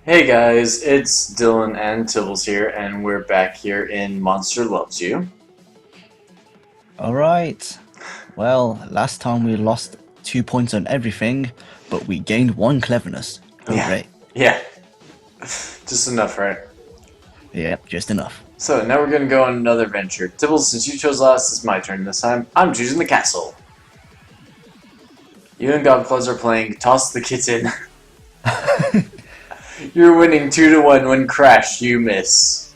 Hey guys, it's Dylan and Tibbles here, and we're back here in Monster Loves You. Alright. Well, last time we lost 2 points on everything, but we gained one cleverness. Yeah, Hooray. yeah, just enough, right? Yep, just enough. So now we're gonna go on another adventure. Tibbles, since you chose last, it's my turn this time. I'm choosing the castle. You and Godclaws are playing Toss the Kitten. You're winning 2-1 when crash, you miss.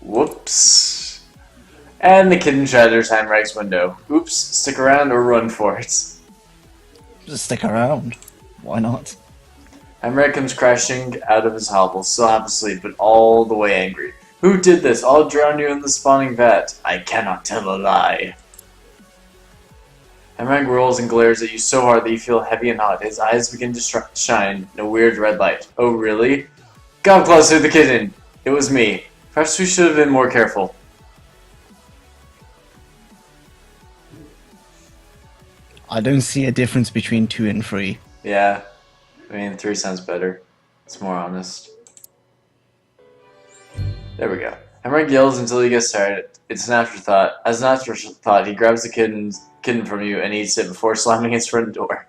Whoops. And the kitten shatters Hamrag's window. Oops, stick around or run for it. Just stick around. Why not? Hamrag comes crashing out of his hovel, still half asleep, but all the way angry. Who did this? I'll drown you in the spawning vat. I cannot tell a lie. Hamrag rolls and glares at you so hard that you feel heavy and hot. His eyes begin to shine in a weird red light. Oh, really? Godclaws hit the kitten! It was me. Perhaps we should have been more careful. I don't see a difference between 2 and 3. Yeah. I mean, 3 sounds better. It's more honest. There we go. Hamrag yells until he gets tired. It's an afterthought. As an afterthought, he grabs the kitten from you and eats it before slamming his front door.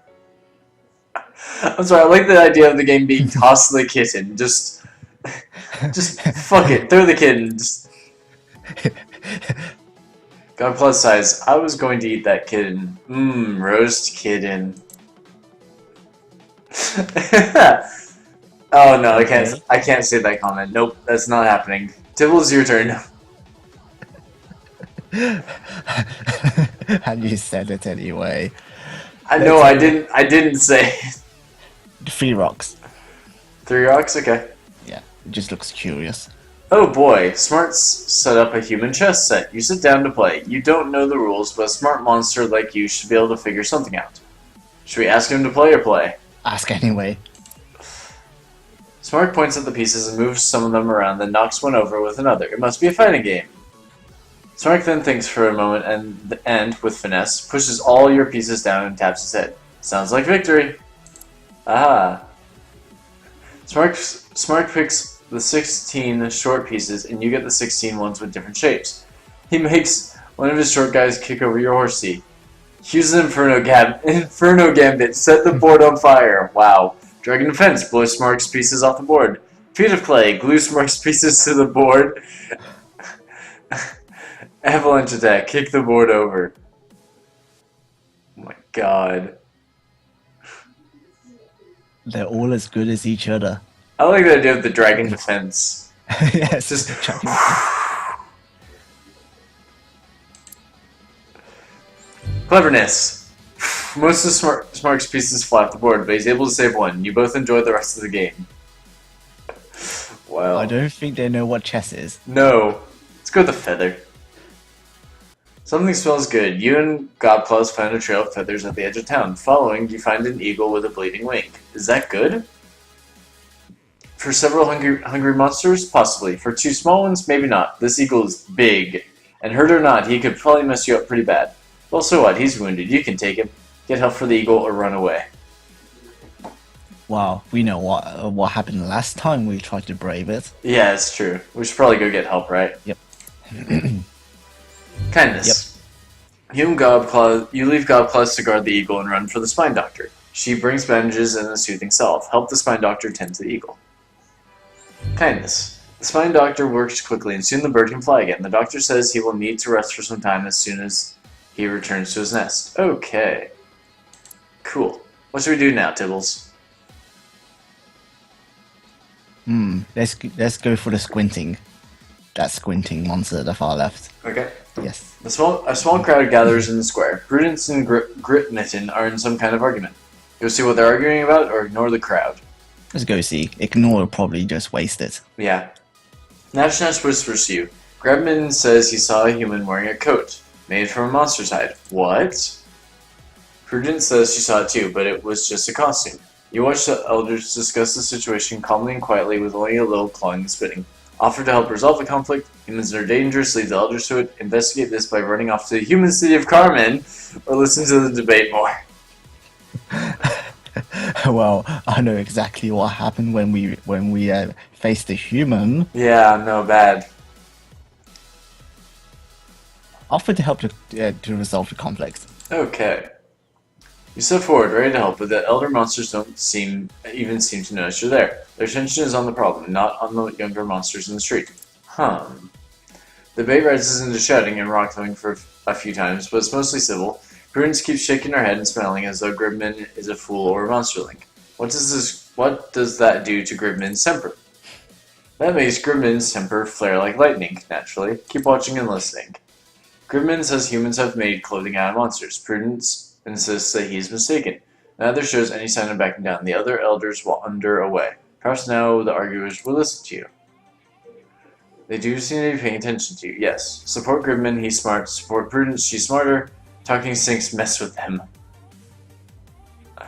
I'm sorry, I like the idea of the game being toss the kitten. Just fuck it, throw the kitten. God plus size. I was going to eat that kitten. Roast kitten. Oh no, Okay. I can't say that comment. Nope, that's not happening. Tibbles, your turn. And you said it anyway. I know I didn't say it. 3 rocks. 3 rocks, okay. Yeah, it just looks curious. Oh boy, Smart's set up a human chess set. You sit down to play. You don't know the rules, but a smart monster like you should be able to figure something out. Should we ask him to play or play? Ask anyway. Smart points at the pieces and moves some of them around, then knocks one over with another. It must be a fighting game. Smart then thinks for a moment and, with finesse, pushes all your pieces down and taps his head. Sounds like victory. Ah. Smart picks the 16 short pieces, and you get the 16 ones with different shapes. He makes one of his short guys kick over your horse seat. Use the Inferno Gambit. Set the board on fire. Wow. Dragon Defense. Blow Smart's pieces off the board. Feet of Clay. Glue Smart's pieces to the board. Avalanche Attack. Kick the board over. Oh my god. They're all as good as each other. I like the idea of the Dragon Defense. Yes, Just cleverness. Most of Smart's pieces fly off the board, but he's able to save one. You both enjoy the rest of the game. Wow. I don't think they know what chess is. No. Let's go with the feather. Something smells good. You and Godclaws find a trail of feathers at the edge of town. Following, you find an eagle with a bleeding wing. Is that good? For several hungry monsters? Possibly. For 2 small ones? Maybe not. This eagle is big. And hurt or not, he could probably mess you up pretty bad. Well, so what? He's wounded. You can take him. Get help for the eagle or run away. Wow, we know what happened last time we tried to brave it. Yeah, it's true. We should probably go get help, right? Yep. Kindness. You leave Godclaws to guard the eagle and run for the spine doctor. She brings bandages and a soothing salve. Help the spine doctor tend to the eagle. Kindness. The spine doctor works quickly and soon the bird can fly again. The doctor says he will need to rest for some time as soon as he returns to his nest. Okay. Cool. What should we do now, Tibbles? Let's go for the squinting. That squinting monster at the far left. Okay. Yes. A small crowd gathers in the square. Prudence and Gritmitten are in some kind of argument. Go see what they're arguing about or ignore the crowd. Let's go see. Ignore will probably just waste it. Yeah. Nash whispers to you. Grebman says he saw a human wearing a coat, made from a monster's hide. What? Prudence says she saw it too, but it was just a costume. You watch the elders discuss the situation calmly and quietly with only a little clawing and spitting. Offer to help resolve the conflict. Humans are dangerous. Leave the elders to it. Investigate this by running off to the human city of Carmen, or listen to the debate more. Well, I know exactly what happened when we faced a human. Yeah, no, bad. Offered to help to resolve the conflict. Okay. You step forward, ready to help, but the elder monsters don't seem to notice you're there. Their attention is on the problem, not on the younger monsters in the street. The debate rises into shouting and rock throwing for a few times, but it's mostly civil. Prudence keeps shaking her head and smiling as though Gridman is a fool or a monsterling. What does that do to Gridman's temper? That makes Gridman's temper flare like lightning, naturally. Keep watching and listening. Gridman says humans have made clothing out of monsters. Prudence insists that he is mistaken. Neither shows any sign of backing down. The other elders wander away. Perhaps now the arguers will listen to you. They do seem to be paying attention to you, yes. Support Gridman, he's smart. Support Prudence, she's smarter. Talking sinks mess with them. I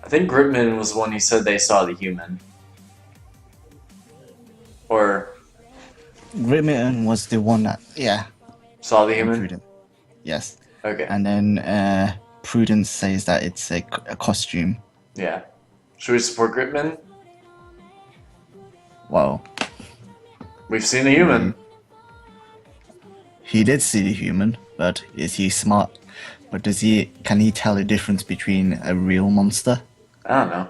think Gridman was the one who said they saw the human. Or... Gridman was the one that, yeah. Saw the human? Prudence. Yes. Okay. And then Prudence says that it's a costume. Yeah. Should we support Gridman? Well... We've seen a human. He did see the human, but is he smart? But can he tell the difference between a real monster? I don't know.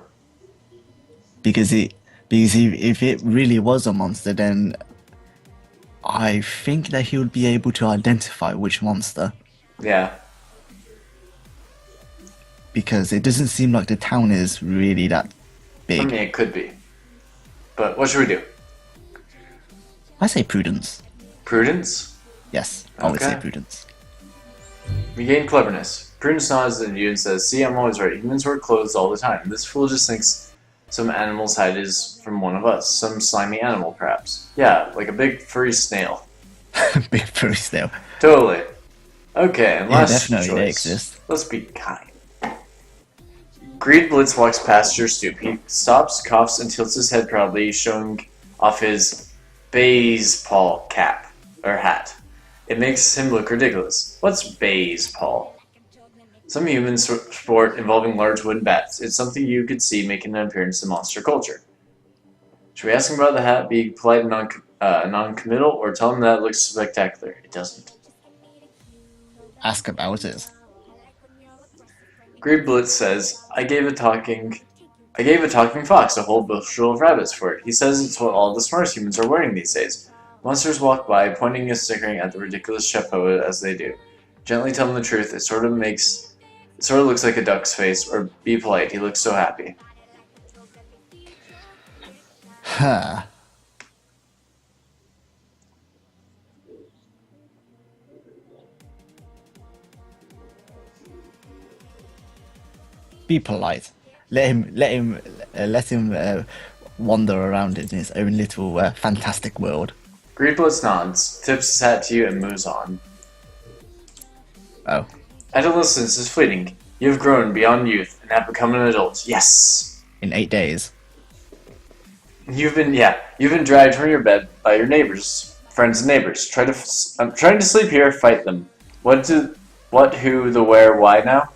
Because if it really was a monster, then I think that he would be able to identify which monster. Yeah. Because it doesn't seem like the town is really that big. I mean, it could be. But what should we do? I say Prudence. Prudence? Yes, I would say Okay. Prudence. We gain cleverness. Prudence nods at you and says, see, I'm always right. Humans wear clothes all the time. This fool just thinks some animal's hide is from one of us. Some slimy animal, perhaps. Yeah, like a big furry snail. Big furry snail. Totally. Okay, and Yeah, last definitely, they choice. exist. Let's be kind. Greed Blitz walks past your stoop. He stops, coughs, and tilts his head proudly, showing off his baseball cap, or hat. It makes him look ridiculous. What's baseball? Some human sport involving large wooden bats. It's something you could see making an appearance in monster culture. Should we ask him about the hat, be polite and non-committal, or tell him that it looks spectacular? It doesn't. Ask about it. Greed Blitz says, I gave a talking fox a whole bushel of rabbits for it. He says it's what all the smartest humans are wearing these days. Monsters walk by, pointing and snickering at the ridiculous chapeau as they do. Gently tell them the truth. It sort of looks like a duck's face. Or be polite. He looks so happy. Huh. Be polite. Let him wander around in his own little fantastic world. Greedblitz nods, tips his hat to you, and moves on. Oh. Adolescence is fleeting. You have grown beyond youth and have become an adult. Yes. In 8 days. You've been dragged from your bed by your friends and neighbors. I'm trying to sleep here. Fight them. What, who, the where, why now?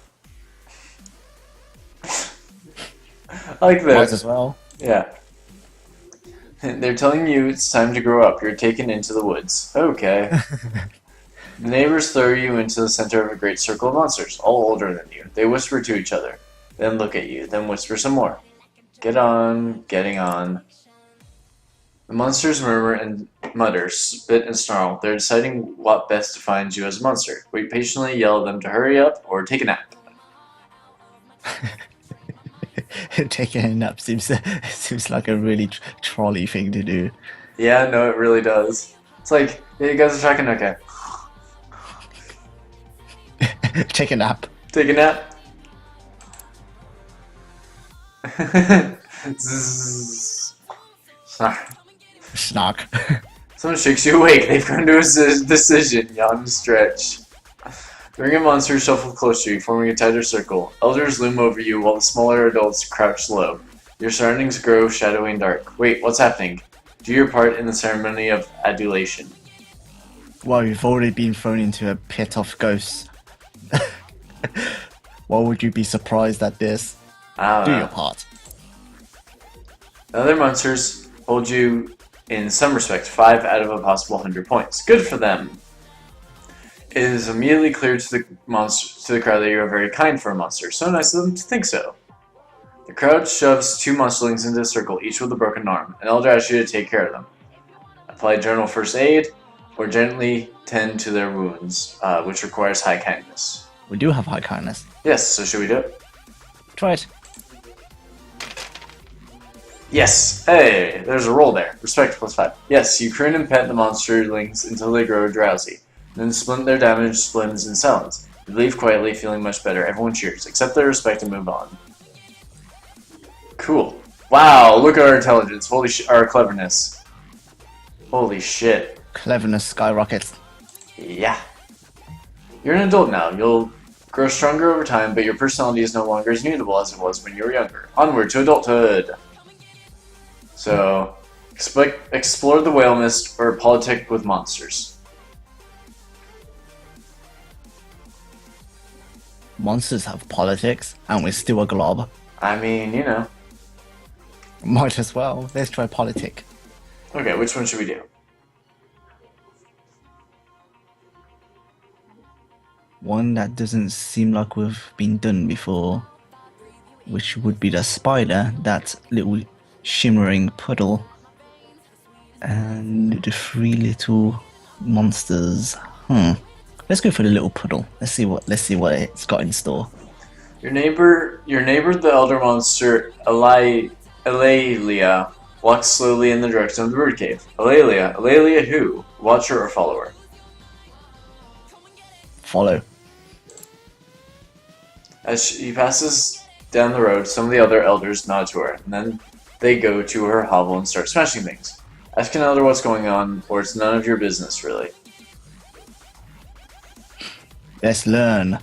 I like this. Might as well. Yeah. They're telling you it's time to grow up. You're taken into the woods. Okay. The neighbors throw you into the center of a great circle of monsters, all older than you. They whisper to each other, then look at you, then whisper some more. Get on, getting on. The monsters murmur and mutter, spit and snarl. They're deciding what best defines you as a monster. Wait patiently, yell at them to hurry up, or take a nap. Taking a nap seems like a really trolley thing to do. Yeah, no, it really does. It's like, yeah, you guys are talking, okay. Take a nap. Take a nap. Zzz. Sorry. Snark. Someone shakes you awake. They've come to a decision. Yawn and stretch. The ring of monsters shuffle close to you, forming a tighter circle. Elders loom over you while the smaller adults crouch low. Your surroundings grow shadowy and dark. Wait, what's happening? Do your part in the ceremony of adulation. Well, you've already been thrown into a pit of ghosts. Why would you be surprised at this? I don't Do know. your part. The other monsters hold you, in some respect, 5 out of a possible 100 points. Good for them. It is immediately clear to the crowd that you are very kind for a monster. So nice of them to think so. The crowd shoves 2 monsterlings into a circle, each with a broken arm. An elder asks you to take care of them. Apply general first aid, or gently tend to their wounds, which requires high kindness. We do have high kindness. Yes, so should we do it? Try it. Yes! Hey, there's a roll there. Respect +5. Yes, you croon and pet the monsterlings until they grow drowsy. Then splint their damaged limbs in silence. You leave quietly, feeling much better. Everyone cheers. Accept their respect and move on. Cool. Wow, look at our intelligence. Holy our cleverness. Holy shit. Cleverness skyrockets. Yeah. You're an adult now. You'll grow stronger over time, but your personality is no longer as mutable as it was when you were younger. Onward to adulthood! So, explore the whale mist or politic with monsters. Monsters have politics, and we're still a glob. I mean, you know. Might as well. Let's try politic. Okay, which one should we do? One that doesn't seem like we've been done before, which would be the spider, that little shimmering puddle, and the 3 little monsters. Let's go for the little puddle. Let's see what it's got in store. Your neighbor, the elder monster, Eulalia, walks slowly in the direction of the bird cave. Eulalia who? Watcher or follower? Follow. As she passes down the road, some of the other elders nod to her, and then they go to her hovel and start smashing things. Ask an elder what's going on, or it's none of your business, really. Let's learn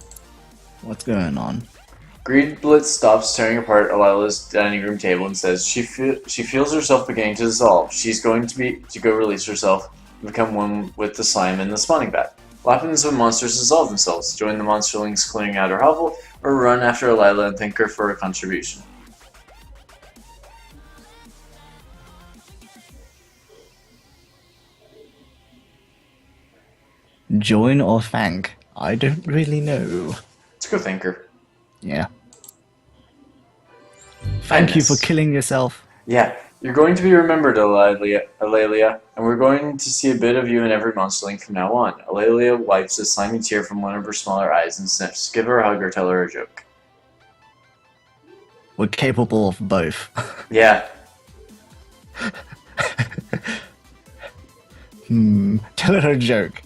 what's going on. Greedblitz stops tearing apart Elila's dining room table and says she feels herself beginning to dissolve. She's going to go release herself and become one with the slime in the spawning vat. What happens when monsters dissolve themselves? Join the monsterlings clearing out her hovel, or run after Elila and thank her for her contribution? Join or thank? I don't really know. Let's go thank her. Yeah. Thank you for Kindness. killing yourself. Yeah, you're going to be remembered, Eulalia, and we're going to see a bit of you in every monsterling from now on. Eulalia wipes a slimy tear from one of her smaller eyes and sniffs. Give her a hug or tell her a joke. We're capable of both. Yeah. Tell her a joke.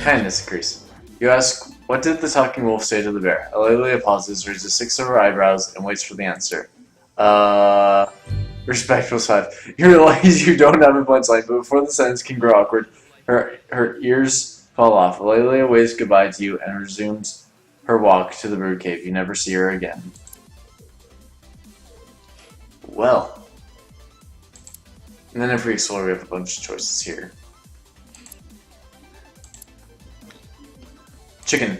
Kindness increase. You ask, what did the talking wolf say to the bear? Eulalia pauses, raises 6 of her eyebrows, and waits for the answer. Respect +5. You realize you don't have a punchline, but before the sentence can grow awkward, her ears fall off. Eulalia waves goodbye to you and resumes her walk to the bird cave. You never see her again. Well. And then if we explore, we have a bunch of choices here. Chicken.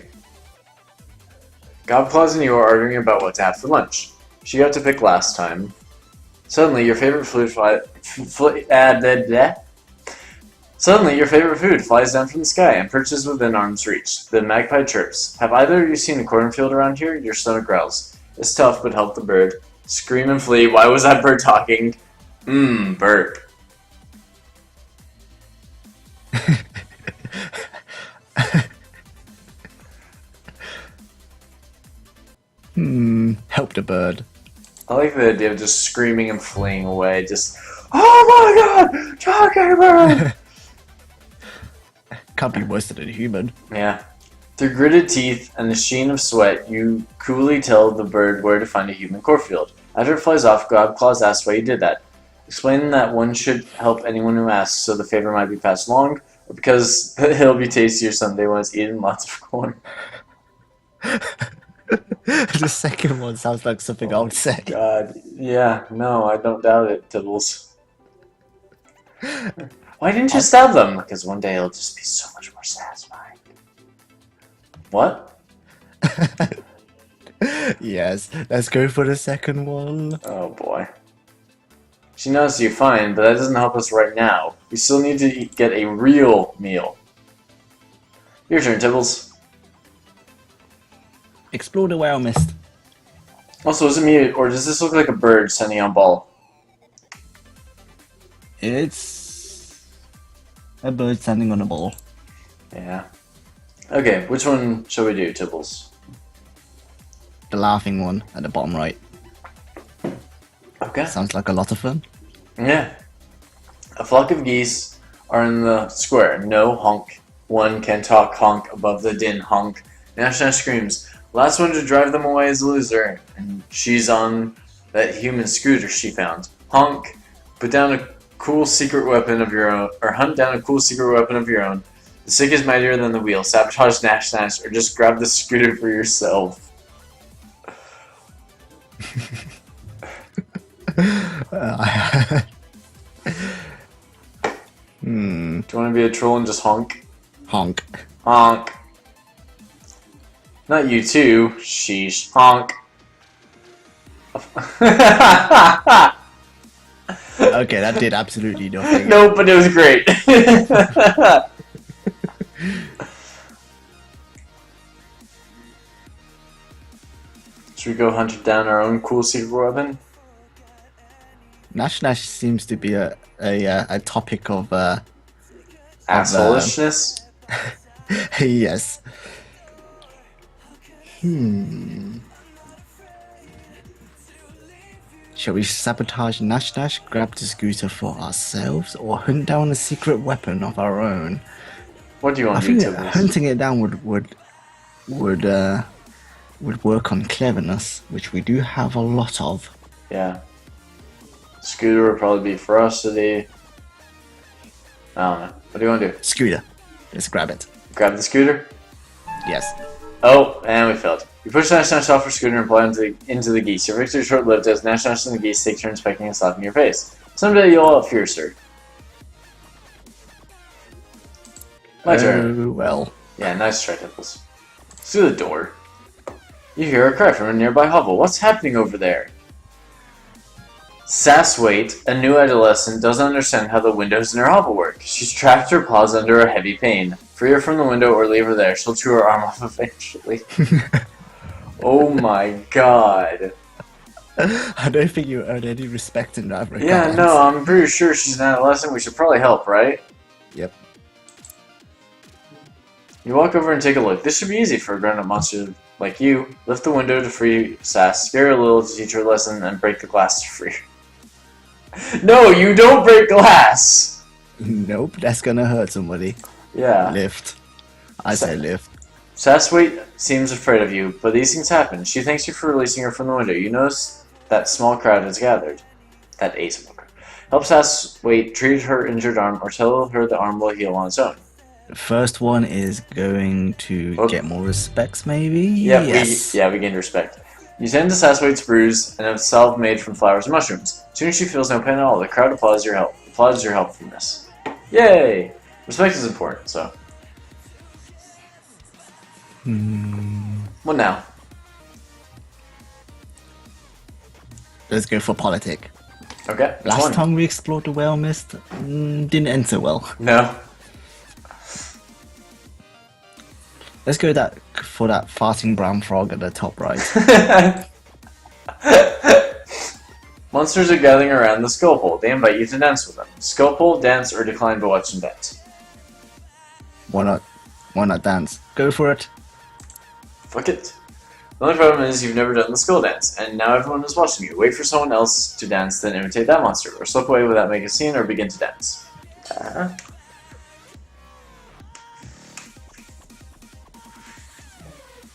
Gobclaws and you are arguing about what to have for lunch. She got to pick last time. Suddenly, your favorite food flies down from the sky and perches within arm's reach. The magpie chirps. Have either of you seen a cornfield around here? Your stomach growls. It's tough, but help the bird. Scream and flee. Why was that bird talking? Burp. Help the bird. I like the idea of just screaming and fleeing away. Just, oh my god! Talking bird! Can't be worse than a human. Yeah. Through gritted teeth and the sheen of sweat, you coolly tell the bird where to find a human cornfield. After it flies off, Gobclaws asks why you did that. Explain that one should help anyone who asks so the favor might be passed along, or because it'll be tastier someday when it's eaten lots of corn. The second one sounds like something I would say. God, yeah, no, I don't doubt it, Tibbles. Why didn't you stab them? Because one day it'll just be so much more satisfying. What? Yes, let's go for the second one. Oh boy. She knows you fine, but that doesn't help us right now. We still need to get a real meal. Your turn, Tibbles. Explore the whale mist. Also, is it me, or does this look like a bird sending on ball? It's a bird standing on a ball. Yeah. Okay, which one shall we do, Tibbles? The laughing one at the bottom right. Okay. Sounds like a lot of fun. Yeah. A flock of geese are in the square. No honk. One can talk honk above the din honk. Nash Nash screams. Last one to drive them away is a loser. And she's on that human scooter she found. Honk. Put down a cool secret weapon of your own, or hunt down a cool secret weapon of your own. The stick is mightier than the wheel. Sabotage Nash Nash, or just grab the scooter for yourself. Do you want to be a troll and just honk? Honk. Honk. Not you too. Sheesh. Honk. Okay, that did absolutely nothing. No, but it was great. Should we go hunt down our own cool secret weapon? Nash Nash seems to be a topic of Assholishness? yes. Shall we sabotage Nash Nash, grab the scooter for ourselves, or hunt down a secret weapon of our own? What do you want I to do, think that Tibbles? hunting it down would work on cleverness, which we do have a lot of. Yeah. Scooter would probably be ferocity. I don't know. What do you want to do? Scooter. Let's grab it. Grab the scooter? Yes. Oh, and we failed. You push Nash Nash off your scooter and fly into the geese. Your victory is short-lived as Nash Nash and the geese take turns pecking and slapping your face. Someday you'll have fiercer. My turn. Oh, well. Yeah, nice try, Tibbles. Through the door. You hear a cry from a nearby hovel. What's happening over there? Sasswaite, a new adolescent, doesn't understand how the windows in her hovel work. She's trapped her paws under a heavy pain. Free her from the window or leave her there. She'll chew her arm off eventually. Oh my god. I don't think you earned any respect in that regard. Yeah, no, I'm pretty sure she's an adolescent. We should probably help, right? Yep. You walk over and take a look. This should be easy for a grown-up monster like you. Lift the window to free Sass, scare her a little to teach her a lesson, and break the glass to free her. No, you don't break glass! Nope, that's gonna hurt somebody. Yeah. Lift. I say lift. Sasswaite seems afraid of you, but these things happen. She thanks you for releasing her from the window. You notice that small crowd has gathered. That a small crowd. Help Sasswaite treat her injured arm, or tell her the arm will heal on its own. The first one is going to get more respects, maybe? Yeah, Yes. we gained respect. You tend to Sasswaite's bruise and have salve made from flowers and mushrooms. Soon as she feels no pain at all, the crowd applauds your helpfulness. Yay! Respect is important, so. What now? Let's go for politic. Okay. which Last one? time we explored the whale mist, didn't end so well. No. Let's go for that farting brown frog at the top right. Monsters are gathering around the skull pole. They invite you to dance with them. Skull pole, dance, or decline to watch them dance. Why not dance? Go for it. Fuck it. The only problem is you've never done the skull dance, and now everyone is watching you. Wait for someone else to dance, then imitate that monster, or slip away without making a scene, or begin to dance.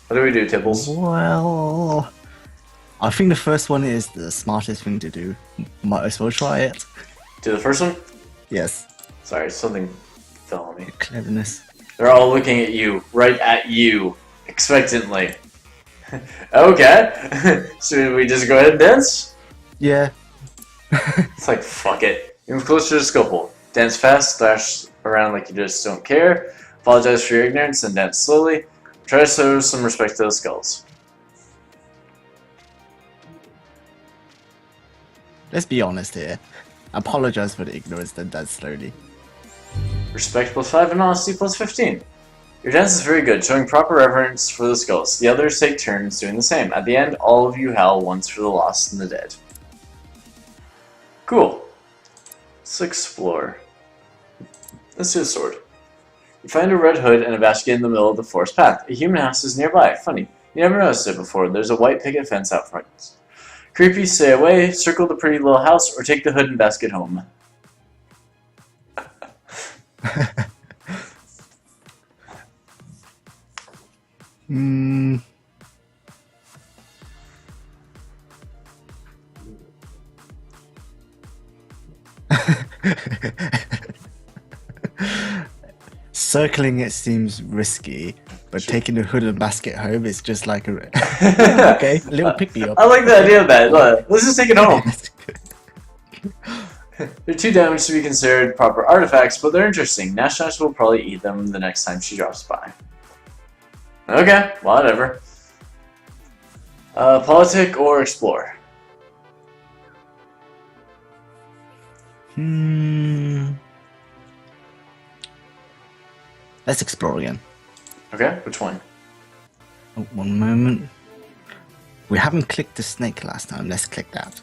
What do we do, Tibbles? Well, I think the first one is the smartest thing to do. Might as well try it. Do the first one? Yes. Sorry, something fell on me. Cleverness. They're all looking at you, right at you, expectantly. Okay. Should we just go ahead and dance? Yeah. It's like, fuck it. You move closer to the skull pole. Dance fast, dash around like you just don't care. Apologize for your ignorance and dance slowly. Try to show some respect to the skulls. let's be honest here. Apologize for the ignorance that does slowly. Respect +5 and honesty +15. Your dance is very good, showing proper reverence for the skulls. The others take turns doing the same. At the end, all of you howl once for the lost and the dead. Cool. Let's explore. Let's do a sword. You find a red hood and a basket in the middle of the forest path. A human house is nearby. Funny. You never noticed it before. There's a white picket fence out front. Creepy, stay away, circle the pretty little house, or take the hood and basket home. Circling it seems risky, but taking the hood and basket home is just like a okay, a little pick me up. I like the idea of that. Let's just take it home. They're too damaged to be considered proper artifacts, but they're interesting. Nash will probably eat them the next time she drops by. Okay, whatever. Politic or explore? Let's explore again. Okay, which one? Oh, one moment. We haven't clicked the snake last time. Let's click that.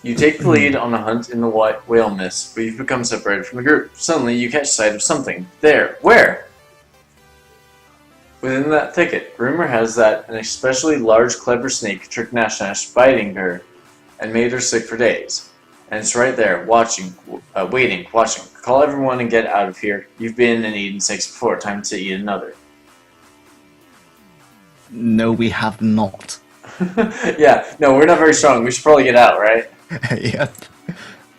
You take the lead on a hunt in the whale mist, but you've become separated from the group. Suddenly, you catch sight of something. There. Where? Within that thicket. Rumor has that an especially large, clever snake tricked Nash biting her and made her sick for days. And it's right there, waiting, watching. Call everyone and get out of here. You've been and eaten snakes before. Time to eat another. No, we have not. Yeah, no, we're not very strong. We should probably get out, right? Yep.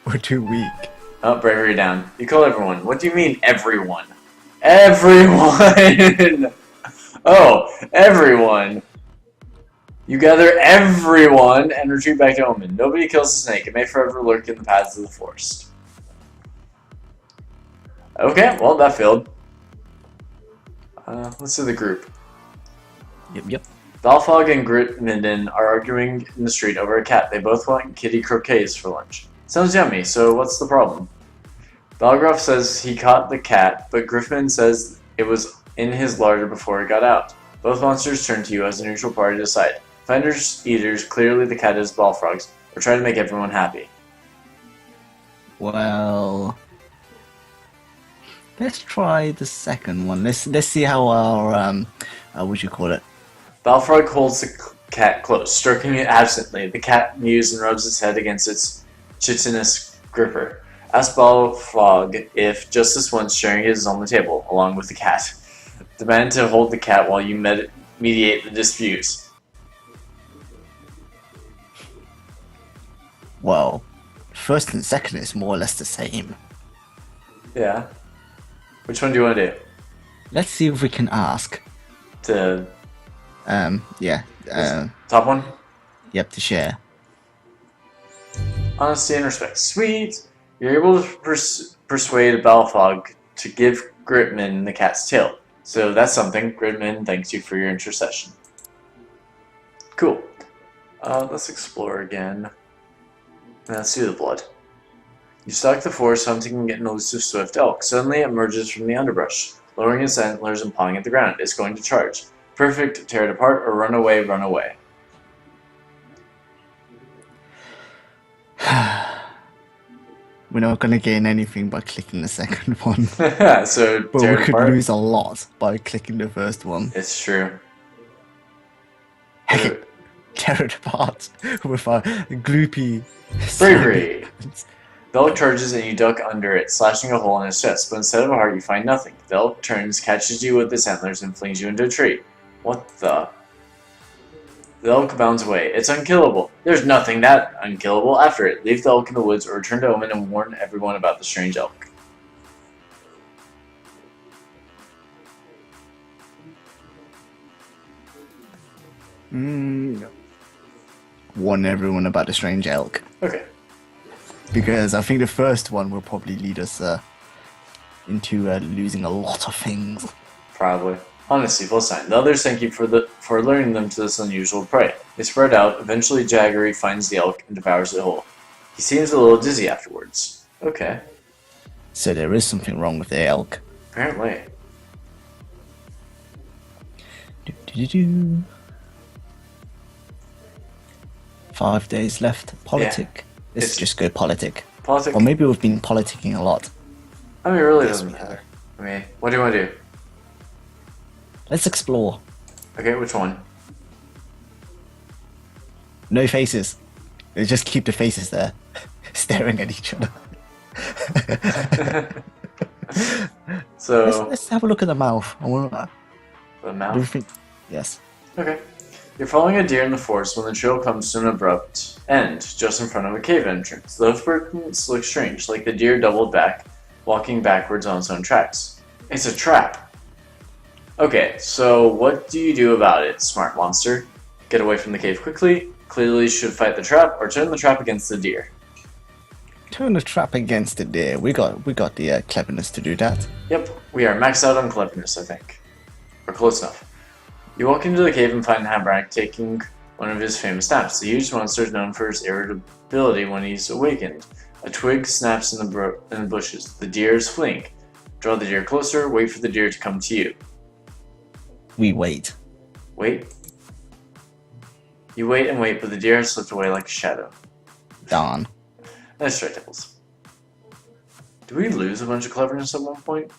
We're too weak. Oh, bravery down. You call everyone. What do you mean, everyone? Everyone! Oh, everyone. You gather everyone and retreat back to Omen. Nobody kills the snake. It may forever lurk in the paths of the forest. Okay, well, that failed. Let's do the group. Yep. Balfog and Gritmidden are arguing in the street over a cat. They both want kitty croquets for lunch. Sounds yummy, so what's the problem? Balgroff says he caught the cat, but Griffin says it was in his larder before it got out. Both monsters turn to you as a neutral party to decide. Finders, eaters, clearly the cat is Balfrog's, or try to make everyone happy. Well, let's try the second one. Let's see how our what you call it? Balfrog holds the cat close, stroking it absently. The cat mews and rubs its head against its chitinous gripper. Ask Balfrog if just this once sharing is on the table, along with the cat. Demand to hold the cat while you mediate the dispute. Well, first and second is more or less the same. Yeah. Which one do you want to do? Let's see if we can ask. To... yeah. Top one? Yep, to share. Honesty and respect. Sweet! You're able to persuade Balfog to give Gritman the cat's tail. So that's something. Gritman thanks you for your intercession. Cool. Let's explore again. Let's do the blood. You stalk the forest hunting an elusive swift elk. Suddenly it emerges from the underbrush, lowering its antlers and pawing at the ground. It's going to charge. Perfect, tear it apart, or run away, run away. We're not gonna gain anything by clicking the second one. So but tear we it could apart? lose a lot by clicking the first one. It's true. Tear it apart with our gloopy Bravery! The elk charges and you duck under it, slashing a hole in its chest, but instead of a heart you find nothing. The elk turns, catches you with its antlers, and flings you into a tree. What the? The elk bounds away. It's unkillable. There's nothing that unkillable after it. Leave the elk in the woods or return to Omen and warn everyone about the strange elk. Warn everyone about the strange elk. Okay. Because I think the first one will probably lead us into losing a lot of things. Probably. Honestly, full sign. The others thank you for alerting them to this unusual prey. They spread out. Eventually, Jaggery finds the elk and devours it whole. He seems a little dizzy afterwards. Okay, So there is something wrong with the elk. apparently. Do-do-do-do. 5 days left. Politic. Let's it's- just go politic. Politics. Or maybe we've been politicking a lot. I mean, it really Yes, doesn't we matter. I mean, what do you want to do? Let's explore. Okay, which one? No faces. Let's just keep the faces there, staring at each other. So, Let's have a look at the mouth. I want the do you mouth. think? Yes. Okay. You're following a deer in the forest when the trail comes to an abrupt end, just in front of a cave entrance. The footprints look strange, like the deer doubled back, walking backwards on its own tracks. It's a trap. Okay, so what do you do about it, smart monster? Get away from the cave quickly, clearly should fight the trap, or turn the trap against the deer. Turn the trap against the deer. We got the cleverness to do that. Yep, we are maxed out on cleverness, I think. Or close enough. You walk into the cave and find Hamrag taking one of his famous naps. The huge monster is known for his irritability when he's awakened. A twig snaps in the bushes. The deer is fleeing. Draw the deer closer, wait for the deer to come to you. We wait. Wait. You wait and wait, but the deer has slipped away like a shadow. Darn. Nice try, Tibbles. Do we lose a bunch of cleverness at one point?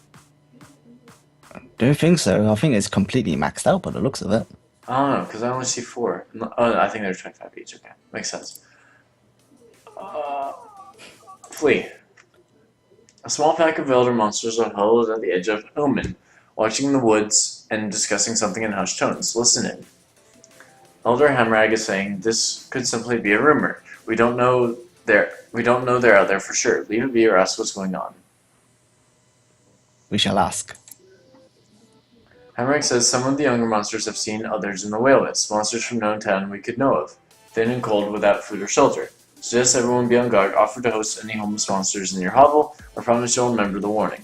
Don't think so. I think it's completely maxed out by the looks of it. I don't know, because I only see 4. Oh, I think there's 25 each. Okay, makes sense. Flee. A small pack of elder monsters are huddled at the edge of Omen, watching the woods and discussing something in hushed tones. Listen in. Elder Hamrag is saying this could simply be a rumor. We don't know they're out there for sure. Leave it be or ask what's going on. We shall ask. Hamrag says some of the younger monsters have seen others in the whale mist, monsters from no town we could know of, thin and cold without food or shelter. Suggest everyone be on guard, offer to host any homeless monsters in your hovel, or promise you'll remember the warning.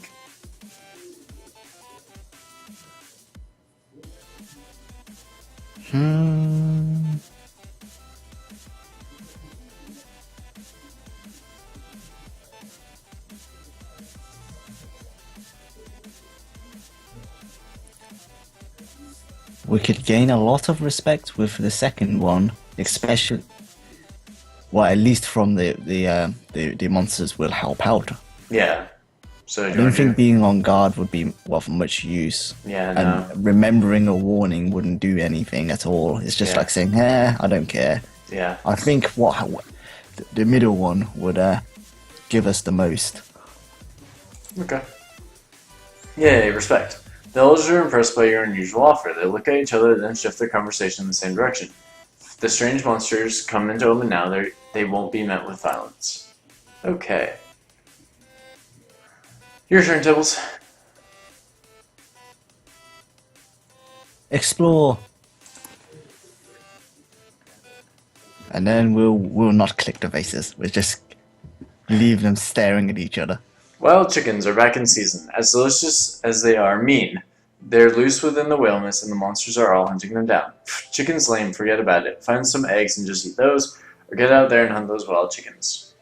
We could gain a lot of respect with the second one, especially. Well, at least from the monsters will help out. Yeah. So I don't think being on guard would be of much use. Yeah, no. And remembering a warning wouldn't do anything at all. It's just Yeah. like saying, I don't care. Yeah. I think the middle one would give us the most. Okay. Yay, respect. The elders are impressed by your unusual offer. They look at each other, then shift their conversation in the same direction. If the strange monsters come into Omen now, they won't be met with violence. Okay. Your turn, Tibbles. Explore. And then we'll not click the faces. We'll just leave them staring at each other. Wild chickens are back in season. As delicious as they are mean, they're loose within the whale mist and the monsters are all hunting them down. Chicken's lame, forget about it. Find some eggs and just eat those, or get out there and hunt those wild chickens.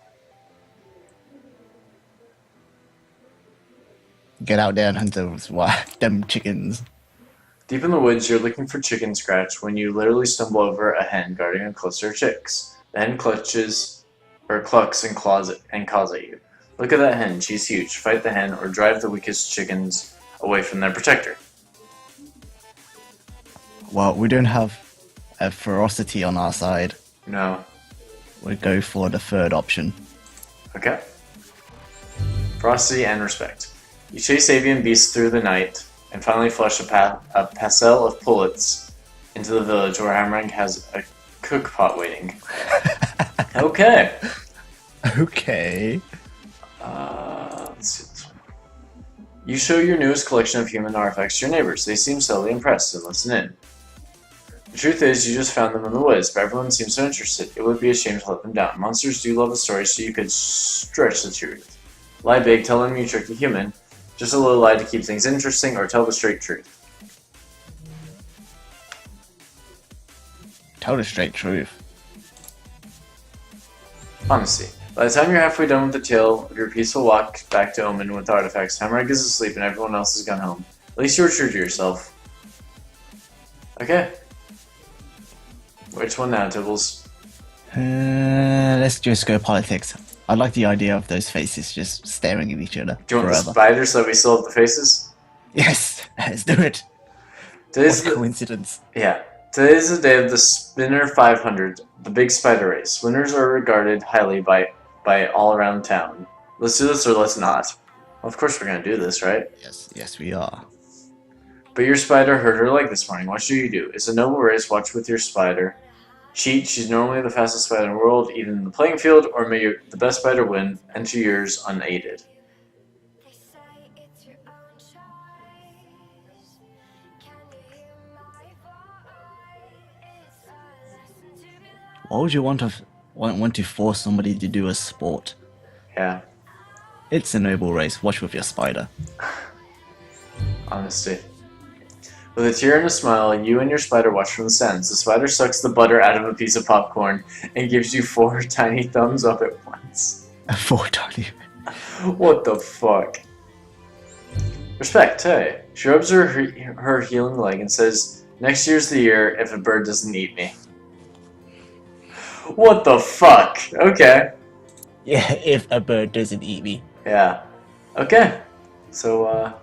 Get out there and hunt those them chickens. Deep in the woods, you're looking for chicken scratch when you literally stumble over a hen guarding a cluster of chicks. The hen clucks and caws at you. Look at that hen, she's huge. Fight the hen or drive the weakest chickens away from their protector. Well, we don't have a ferocity on our side. No. We'll go for the third option. Okay. Ferocity and respect. You chase avian beasts through the night and finally flush a parcel of pullets into the village where Hamrang has a cook pot waiting. Okay. Okay. Let's see this one. You show your newest collection of human artifacts to your neighbors. They seem subtly impressed and listen in. The truth is, you just found them in the woods, but everyone seems so interested. It would be a shame to let them down. Monsters do love a story, so you could stretch the truth. Lie big, tell them you tricked a human. Just a little lie to keep things interesting, or tell the straight truth. Tell the straight truth. Honestly, by the time you're halfway done with the tale of your peaceful walk back to Omen with the artifacts, Hammerhead is asleep and everyone else has gone home. At least you were true to yourself. Okay. Which one now, Tibbles? Let's just go politics. I like the idea of those faces just staring at each other Do you want forever. the spider so we still have the faces? Yes, let's do it. Today's What coincidence. Yeah. Today is the day of the Spinner 500, the big spider race. Winners are regarded highly by all around town. Let's do this or let's not. Well, of course we're gonna do this, right? Yes, we are. But your spider hurt her leg this morning. What should you do? It's a noble race. Watch with your spider. Cheat. She's normally the fastest spider in the world, even in the playing field, or may the best spider win. Enter yours unaided. Why would you want to force somebody to do a sport? Yeah, It's a noble race. Watch with your spider. honesty. With a tear and a smile, you and your spider watch from the sands. The spider sucks the butter out of a piece of popcorn and gives you 4 tiny thumbs up at once. 4 tiny. What the fuck? Respect, hey. She rubs her healing leg and says, "Next year's the year if a bird doesn't eat me." What the fuck? Okay. Yeah, if a bird doesn't eat me. Yeah. Okay. So,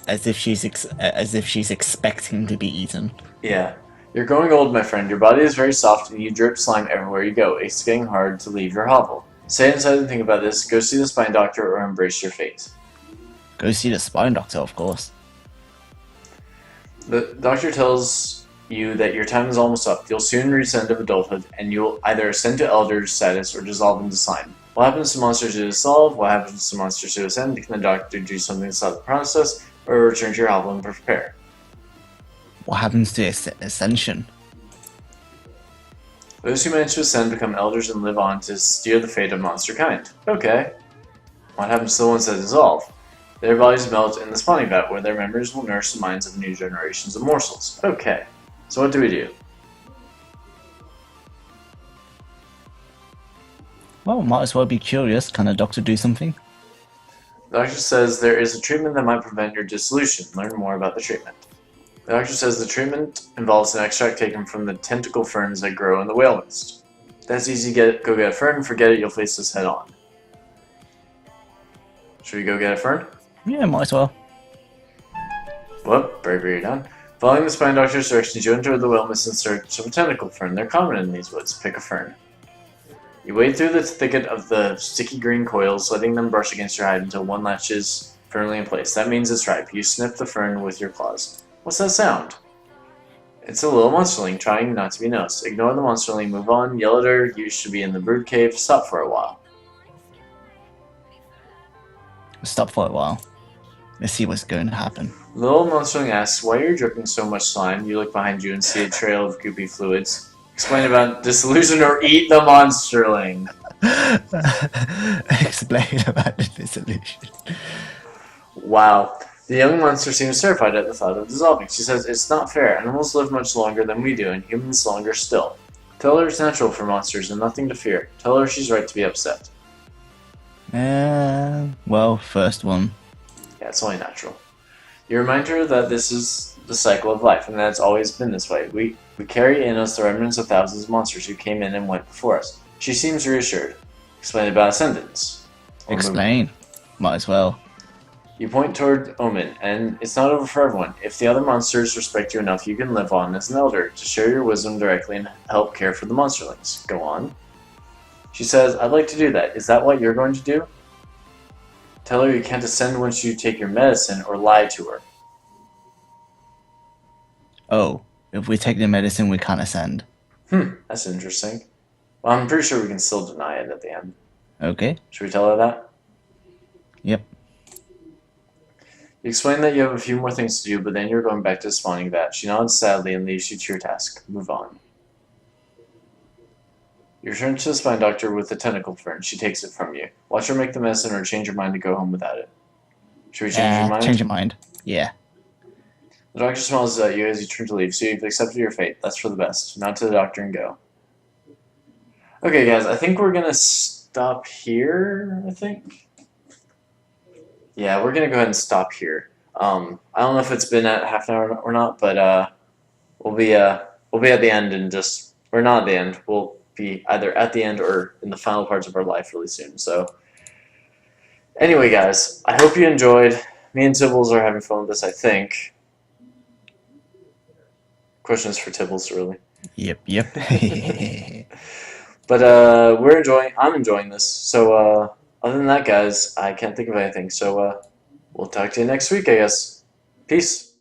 As if she's expecting to be eaten. yeah. You're growing old, my friend. Your body is very soft and you drip slime everywhere you go. It's getting hard to leave your hovel. Stay inside and think about this. Go see the spine doctor or embrace your fate. Go see the spine doctor, of course. The doctor tells you that your time is almost up. You'll soon reach the end of adulthood, and you'll either ascend to elder status or dissolve into slime. What happens to monsters who dissolve? What happens to monsters who ascend? Can the doctor do something to stop the process, or return to your hovel and prepare? What happens to ascension? Those who manage to ascend become elders and live on to steer the fate of monster kind. Okay. What happens to the ones that dissolve? Their bodies melt in the spawning vat, where their members will nourish the minds of new generations of morsels. Okay. So what do we do? Well, might as well be curious. Can a doctor do something? The doctor says there is a treatment that might prevent your dissolution. Learn more about the treatment. The doctor says the treatment involves an extract taken from the tentacle ferns that grow in the whale mist. That's easy. Go get a fern. Forget it. You'll face this head on. Should we go get a fern? Yeah, might as well. Whoop, bravery done. Following the spine doctor's directions, you enter the whale mist in search of a tentacle fern. They're common in these woods. Pick a fern. You wade through the thicket of the sticky green coils, letting them brush against your hide until one latches firmly in place. That means it's ripe. You snip the fern with your claws. What's that sound? It's a little monsterling trying not to be noticed. Ignore the monsterling, move on, yell at her, you should be in the brood cave, stop for a while. Stop for a while. Let's see what's going to happen. Little monsterling asks, why are you dripping so much slime? You look behind you and see a trail of goopy fluids. Explain about dissolution or eat the monsterling. Explain about the dissolution. Wow. The young monster seems terrified at the thought of dissolving. She says, it's not fair. Animals live much longer than we do, and humans longer still. Tell her it's natural for monsters and nothing to fear. Tell her she's right to be upset. Well, first one. Yeah, it's only natural. You remind her that this is the cycle of life, and that it's always been this way. We carry in us the remnants of thousands of monsters who came in and went before us. She seems reassured. Explain about ascendance. Explain. Might as well. You point toward Omen, and it's not over for everyone. If the other monsters respect you enough, you can live on as an elder to share your wisdom directly and help care for the monsterlings. Go on. She says, I'd like to do that. Is that what you're going to do? Tell her you can't ascend once you take your medicine, or lie to her. Oh, if we take the medicine, we can't ascend. That's interesting. Well, I'm pretty sure we can still deny it at the end. Okay. Should we tell her that? Yep. You explain that you have a few more things to do, but then you're going back to the spawning vat. She nods sadly and leaves you to your task. Move on. You return to the spine doctor with the tentacle fern. She takes it from you. Watch her make the medicine or change your mind to go home without it. Should we change your mind? Change your mind. Yeah. The doctor smiles at you as you turn to leave, so you've accepted your fate. That's for the best. Now to the doctor and go. Okay, guys, I think we're gonna stop here, I think. Yeah, we're gonna go ahead and stop here. I don't know if it's been at half an hour or not, but we'll be at the end and just or not at the end. We'll be either at the end or in the final parts of our life really soon. So anyway, guys, I hope you enjoyed. Me and Tibbles are having fun with this, I think. Questions for Tibbles, really. Yep. But I'm enjoying this. So other than that, guys, I can't think of anything. So we'll talk to you next week, I guess. Peace.